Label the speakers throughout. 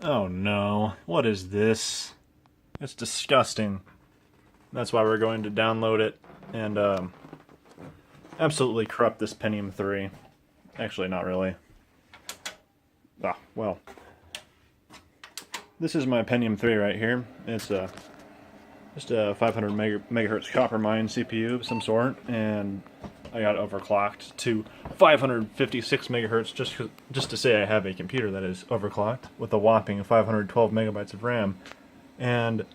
Speaker 1: Oh no, what is this? It's disgusting. That's why we're going to download it and absolutely corrupt this Pentium 3. Actually, not really. Ah, well. This is my Pentium 3 right here. It's just a 500 megahertz Coppermine CPU of some sort, and I got overclocked to 556 megahertz just to say I have a computer that is overclocked with a whopping 512 megabytes of RAM. And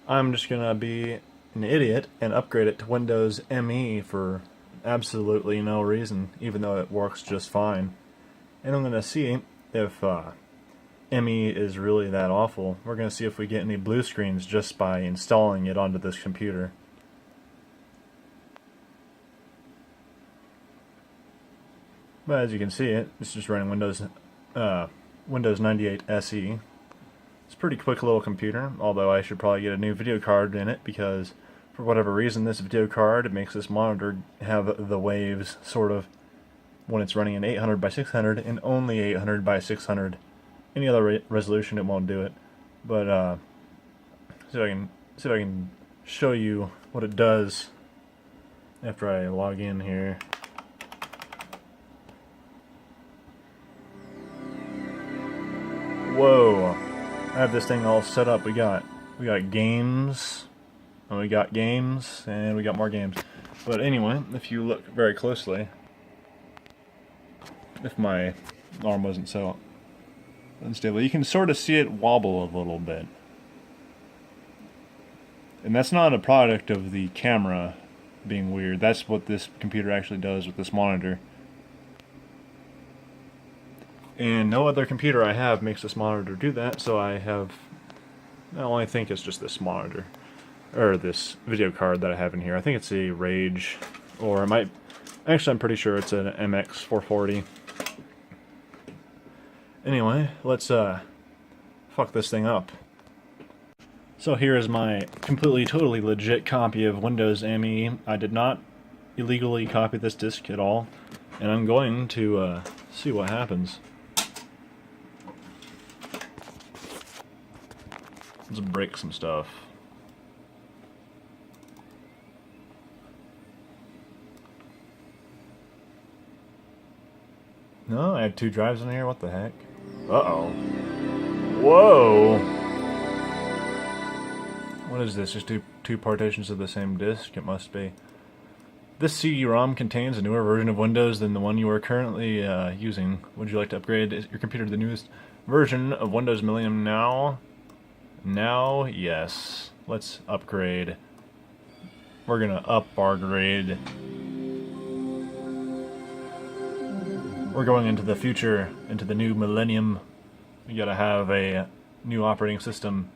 Speaker 1: I'm just gonna be an idiot and upgrade it to Windows ME for absolutely no reason, even though it works just fine. And I'm gonna see if ME is really that awful. We're gonna see if we get any blue screens just by installing it onto this computer. But as you can see, it's just running Windows 98 SE. It's a pretty quick little computer, although I should probably get a new video card in it because for whatever reason this video card makes this monitor have the waves sort of when it's running in 800 by 600 and only 800 by 600. Any other resolution it won't do it. But see if I can show you what it does after I log in here. Whoa! I have this thing all set up. We got games, and we got games, and we got more games. But anyway, if you look very closely, if my arm wasn't so unstable, you can sort of see it wobble a little bit. And that's not a product of the camera being weird. That's what this computer actually does with this monitor. And no other computer I have makes this monitor do that, so I only think it's just this monitor, or this video card that I have in here. I think it's a Rage, or it might, actually I'm pretty sure it's an MX440. Anyway, let's fuck this thing up. So here is my completely, totally legit copy of Windows ME. I did not illegally copy this disk at all, and I'm going to see what happens. Let's break some stuff. No, I have two drives in here, what the heck? Uh-oh. Whoa! What is this, just two partitions of the same disk? It must be. This CD-ROM contains a newer version of Windows than the one you are currently using. Would you like to upgrade your computer to the newest version of Windows Millennium now? Now, yes. Let's upgrade. We're gonna up our grade. We're going into the future, into the new millennium. We gotta have a new operating system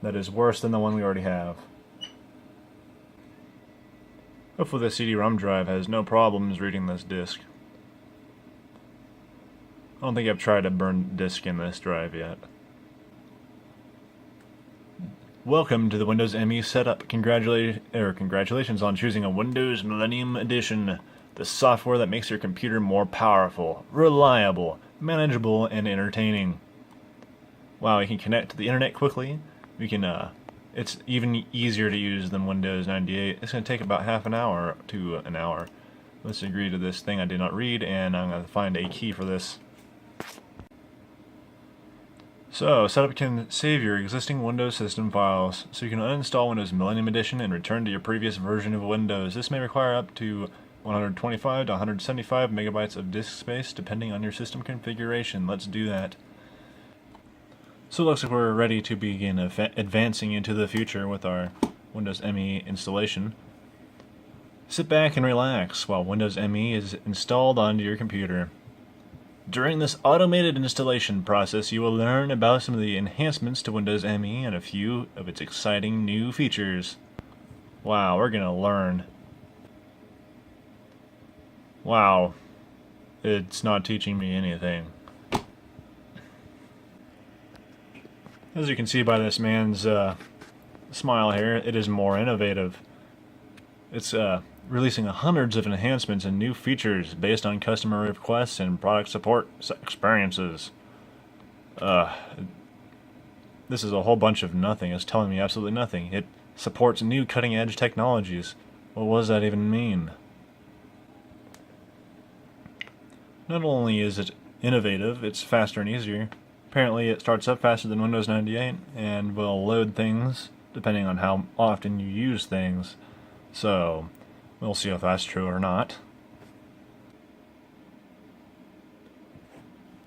Speaker 1: that is worse than the one we already have. Hopefully the CD-ROM drive has no problems reading this disk. I don't think I've tried to burn disk in this drive yet. Welcome to the Windows ME setup. Congratulations on choosing a Windows Millennium Edition, the software that makes your computer more powerful, reliable, manageable, and entertaining. Wow, we can connect to the internet quickly. We can, it's even easier to use than Windows 98. It's going to take about half an hour to an hour. Let's agree to this thing I did not read, and I'm going to find a key for this. So, setup can save your existing Windows system files, so you can uninstall Windows Millennium Edition and return to your previous version of Windows. This may require up to 125 to 175 megabytes of disk space, depending on your system configuration. Let's do that. So it looks like we're ready to begin advancing into the future with our Windows ME installation. Sit back and relax while Windows ME is installed onto your computer. During this automated installation process, you will learn about some of the enhancements to Windows ME and a few of its exciting new features. Wow, we're gonna learn. Wow, it's not teaching me anything. As you can see by this man's smile here, it is more innovative. It's releasing hundreds of enhancements and new features based on customer requests and product support experiences. This is a whole bunch of nothing. It's telling me absolutely nothing. It supports new cutting-edge technologies. What does that even mean? Not only is it innovative, it's faster and easier. Apparently it starts up faster than Windows 98 and will load things depending on how often you use things. So, we'll see if that's true or not.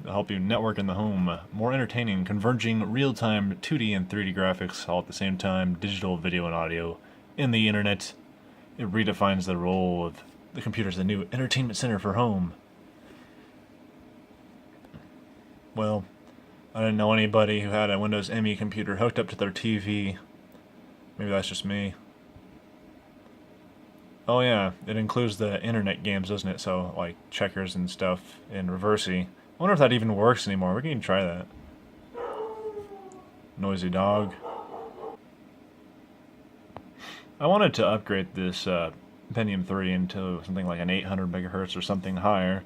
Speaker 1: It'll help you network in the home. More entertaining, converging real-time 2D and 3D graphics all at the same time, digital video and audio in the internet. It redefines the role of the computer as the new entertainment center for home. Well, I didn't know anybody who had a Windows ME computer hooked up to their TV. Maybe that's just me. Oh yeah, it includes the internet games, doesn't it? So, like, checkers and stuff in Reversi. I wonder if that even works anymore. We can even try that. Noisy dog. I wanted to upgrade this Pentium 3 into something like an 800 megahertz or something higher.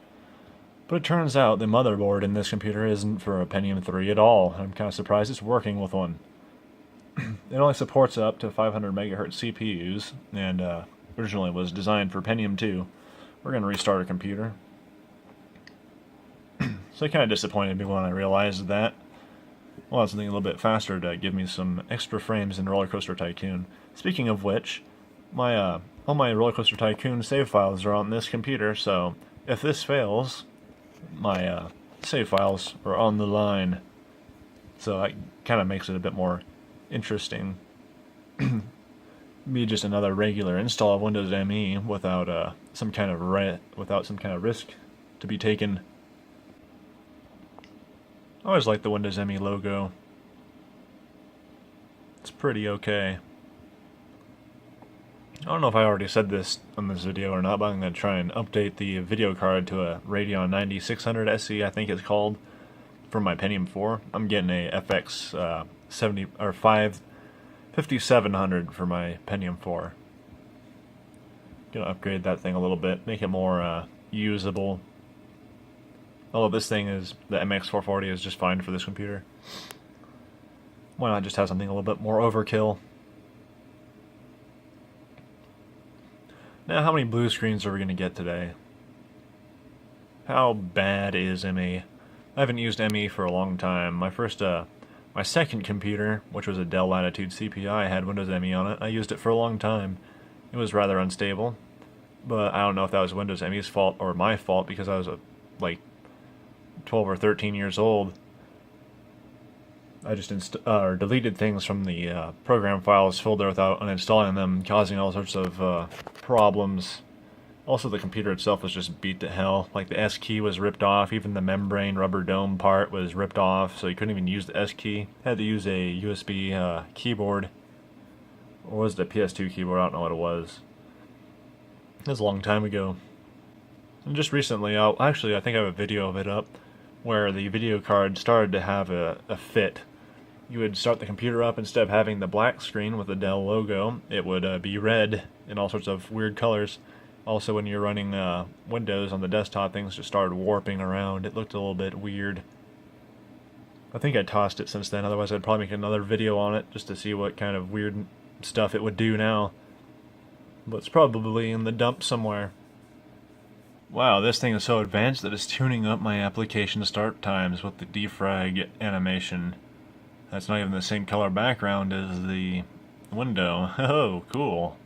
Speaker 1: But it turns out the motherboard in this computer isn't for a Pentium 3 at all. I'm kind of surprised it's working with one. It only supports up to 500 megahertz CPUs, and originally was designed for Pentium 2. We're going to restart our computer. So it kind of disappointed me when I realized that. I wanted something a little bit faster to give me some extra frames in Roller Coaster Tycoon. Speaking of which, all my Roller Coaster Tycoon save files are on this computer, so if this fails, my save files are on the line. So that kind of makes it a bit more interesting. Be just another regular install of Windows ME without some kind of risk to be taken. I always like the Windows ME logo. It's pretty okay. I don't know if I already said this on this video or not, but I'm going to try and update the video card to a Radeon 9600 SE, I think it's called, for my Pentium 4. I'm getting a FX 5700 for my Pentium 4. Gonna upgrade that thing a little bit, make it more usable. Although this thing is, the MX440 is just fine for this computer. Why not just have something a little bit more overkill? Now, how many blue screens are we going to get today? How bad is ME? I haven't used ME for a long time. My second computer, which was a Dell Latitude CPI, had Windows ME on it. I used it for a long time. It was rather unstable, but I don't know if that was Windows ME's fault or my fault because I was like 12 or 13 years old. I just deleted things from the program files folder without uninstalling them, causing all sorts of problems. Also, the computer itself was just beat to hell. Like, the S key was ripped off, even the membrane rubber dome part was ripped off, so you couldn't even use the S key. Had to use a USB keyboard. Or was it a PS2 keyboard? I don't know what it was. It was a long time ago. And just recently, I think I have a video of it up, where the video card started to have a fit. You would start the computer up, instead of having the black screen with the Dell logo, it would be red in all sorts of weird colors. Also, when you're running Windows on the desktop, things just started warping around. It looked a little bit weird. I think I tossed it since then, otherwise I'd probably make another video on it just to see what kind of weird stuff it would do now. But it's probably in the dump somewhere. Wow, this thing is so advanced that it's tuning up my application start times with the defrag animation. That's not even the same color background as the window. Oh, cool.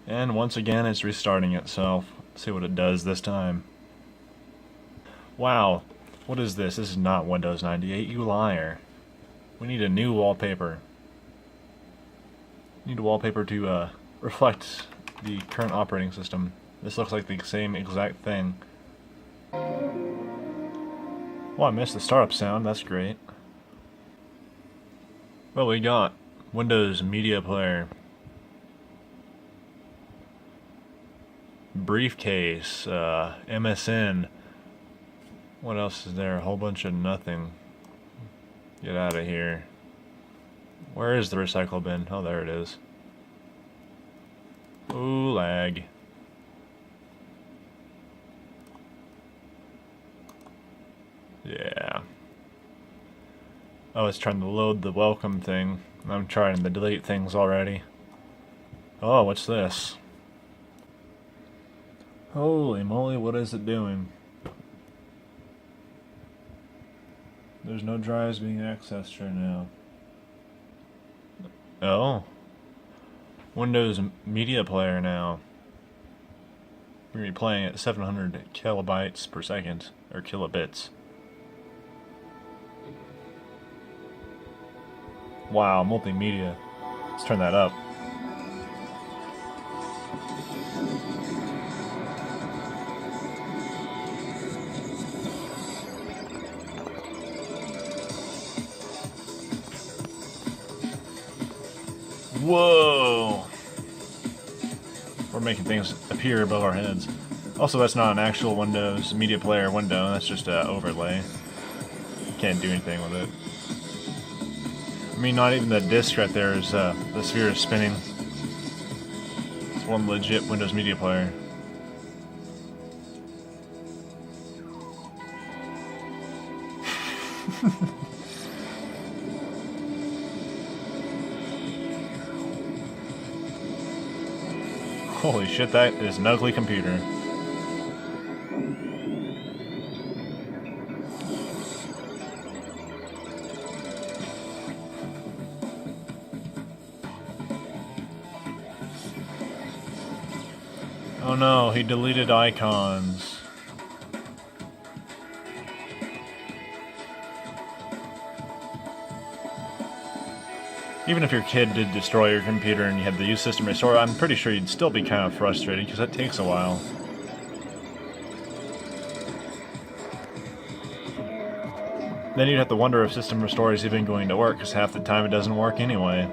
Speaker 1: And once again, it's restarting itself. Let's see what it does this time. Wow, what is this? This is not Windows 98, you liar. We need a new wallpaper. Need a wallpaper to reflect the current operating system. This looks like the same exact thing. Oh, I missed the startup sound. That's great. Well, we got Windows Media Player, Briefcase, MSN. What else is there? A whole bunch of nothing. Get out of here. Where is the recycle bin? Oh, there it is. Ooh, lag. Yeah. Oh, it's trying to load the welcome thing. I'm trying to delete things already. Oh, what's this? Holy moly, what is it doing? There's no drives being accessed right now. Oh. Windows Media Player now. We're going to be playing at 700 kilobytes per second, or kilobits. Wow, multimedia. Let's turn that up. Whoa! We're making things appear above our heads. Also, that's not an actual Windows Media Player window, that's just an overlay. Can't do anything with it. I mean, not even the disc right there is, the sphere is spinning. It's one legit Windows Media Player. Holy shit, that is an ugly computer. Oh no, he deleted icons. Even if your kid did destroy your computer and you had the use system restore, I'm pretty sure you'd still be kind of frustrated because that takes a while. Then you'd have to wonder if system restore is even going to work because half the time it doesn't work anyway.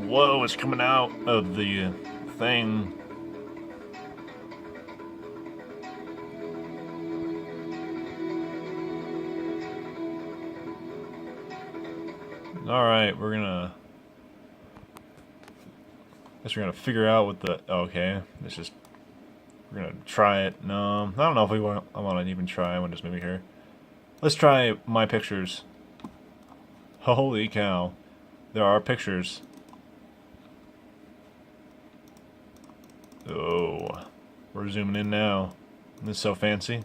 Speaker 1: Whoa, it's coming out of the thing. Alright, we're gonna figure out what the... Okay, it's just... We're gonna try it. No, I don't know if I want to even try Windows Movie here. Let's try My Pictures. Holy cow. There are pictures. Oh, we're zooming in now. This is so fancy.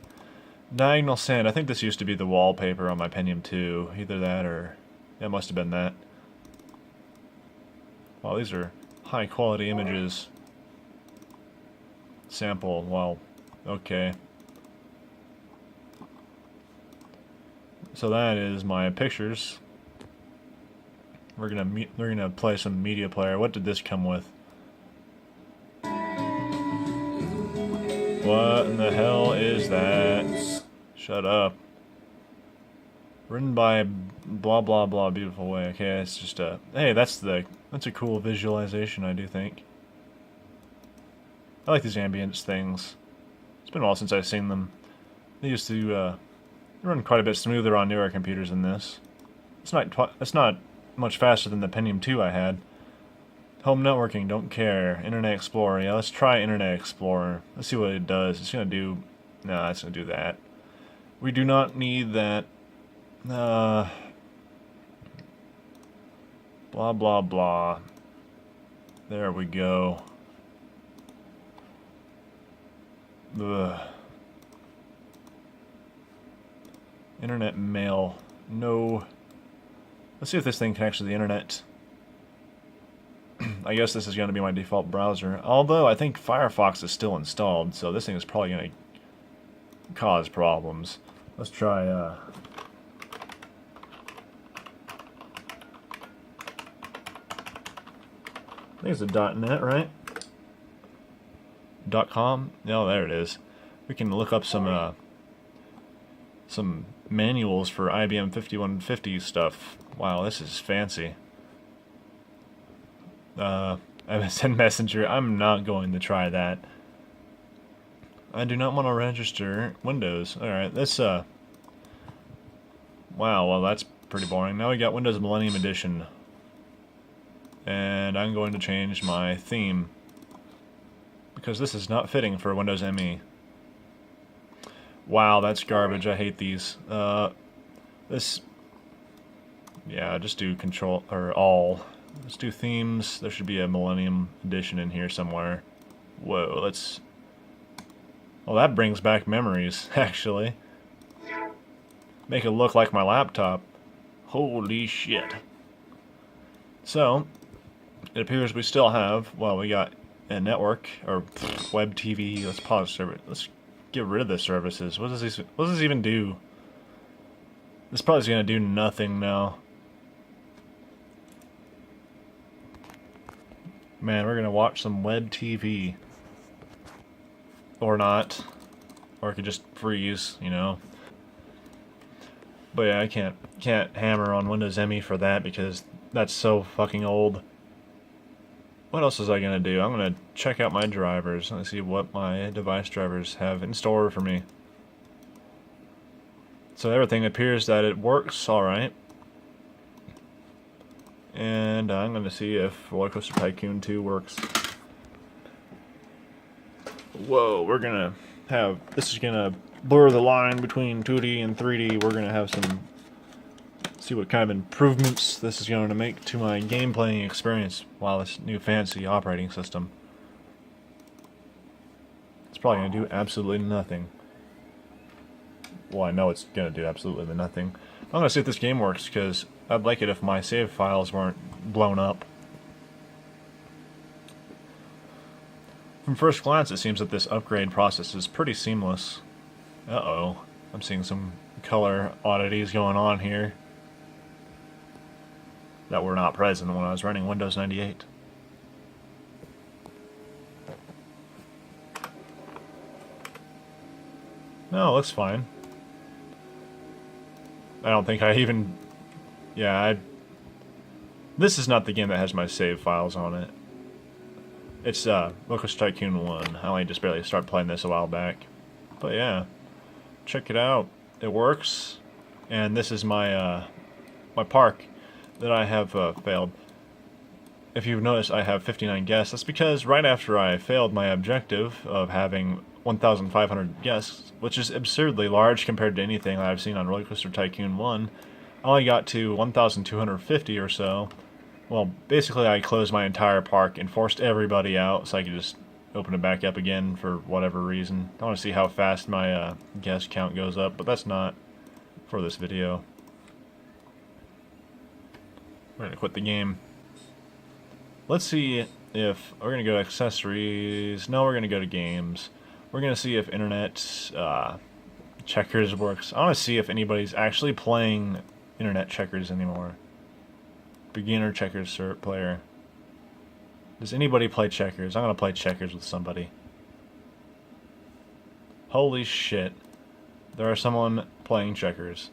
Speaker 1: Diagonal Sand. I think this used to be the wallpaper on my Pentium 2. Either that or... Yeah, it must have been that. Wow, these are high quality images. Sample, wow. Okay. So that is My Pictures. We're gonna play some Media Player. What did this come with? What in the hell is that? Shut up. Written by blah blah blah beautiful way. Okay, it's just a... Hey, that's a cool visualization, I do think. I like these ambience things. It's been a while since I've seen them. They used to run quite a bit smoother on newer computers than this. It's not much faster than the Pentium 2 I had. Home networking, don't care. Internet Explorer, yeah, let's try Internet Explorer. Let's see what it does. It's gonna do... Nah, it's gonna do that. We do not need that. Blah blah blah. There we go. Ugh. Internet mail. No. Let's see if this thing connects to the internet. I guess this is going to be my default browser. Although, I think Firefox is still installed, so this thing is probably going to cause problems. Let's try, I think it's a .NET, right? .com. Oh, there it is. We can look up some manuals for IBM 5150 stuff. Wow, this is fancy. MSN Messenger. I'm not going to try that. I do not want to register Windows. Alright, this, wow, well, that's pretty boring. Now we got Windows Millennium Edition. And I'm going to change my theme, because this is not fitting for Windows ME. Wow, that's garbage. I hate these. This... Yeah, just do Control, or All. Let's do themes. There should be a Millennium Edition in here somewhere. Whoa, let's... Well, that brings back memories, actually. Make it look like my laptop. Holy shit. So, it appears we still have, well, we got a network, or web TV. Let's pause service. Let's get rid of the services. What does this even do? This probably is going to do nothing now. Man, we're going to watch some web TV. Or not. Or it could just freeze, you know. But yeah, I can't hammer on Windows ME for that because that's so fucking old. What else was I gonna do? I'm gonna check out my drivers. Let's see what my device drivers have in store for me. So everything appears that it works alright. And I'm gonna see if Roller Coaster Tycoon 2 works. Whoa, we're gonna have... This is gonna blur the line between 2D and 3D. We're gonna have some... See what kind of improvements this is going to make to my game playing experience while this new fancy operating system. It's probably going to do absolutely nothing. Well, I know it's going to do absolutely nothing. I'm going to see if this game works, because I'd like it if my save files weren't blown up. From first glance, it seems that this upgrade process is pretty seamless. Uh-oh. I'm seeing some color oddities going on here that were not present when I was running Windows 98. No, it looks fine. I don't think I even... Yeah, This is not the game that has my save files on it. It's, Roller Coaster Tycoon 1. I only just barely started playing this a while back. But yeah, check it out. It works. And this is my, my park that I have failed. If you've noticed, I have 59 guests. That's because right after I failed my objective of having 1,500 guests, which is absurdly large compared to anything I've seen on Roller Coaster Tycoon 1, I only got to 1,250 or so. Well, basically I closed my entire park and forced everybody out so I could just open it back up again for whatever reason. I want to see how fast my guest count goes up, but that's not for this video. We're going to quit the game. Let's see if... We're going to go to accessories. No, we're going to go to games. We're going to see if internet checkers works. I want to see if anybody's actually playing internet checkers anymore. Beginner checkers player. Does anybody play checkers? I'm going to play checkers with somebody. Holy shit. There is someone playing checkers.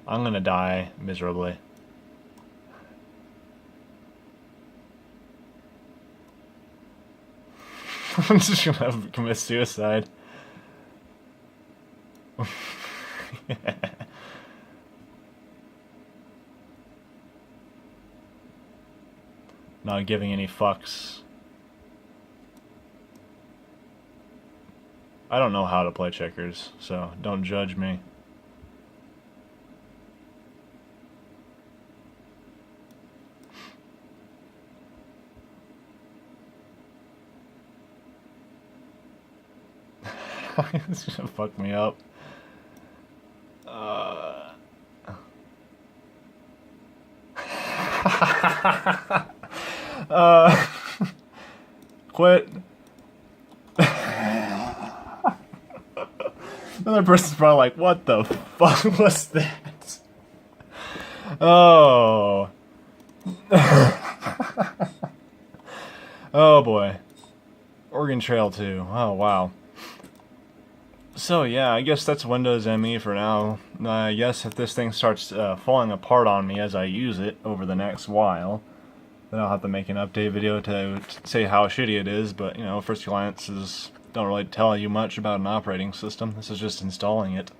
Speaker 1: I'm going to die miserably. I'm just gonna commit suicide. Not giving any fucks. I don't know how to play checkers, so don't judge me. This is gonna fuck me up. Quit. Another person's probably like, what the fuck was that? Oh. Oh boy. We're Oregon Trail 2. Oh, wow. So yeah, I guess that's Windows ME for now. I guess if this thing starts falling apart on me as I use it over the next while, then I'll have to make an update video to say how shitty it is, but, you know, first glances don't really tell you much about an operating system. This is just installing it.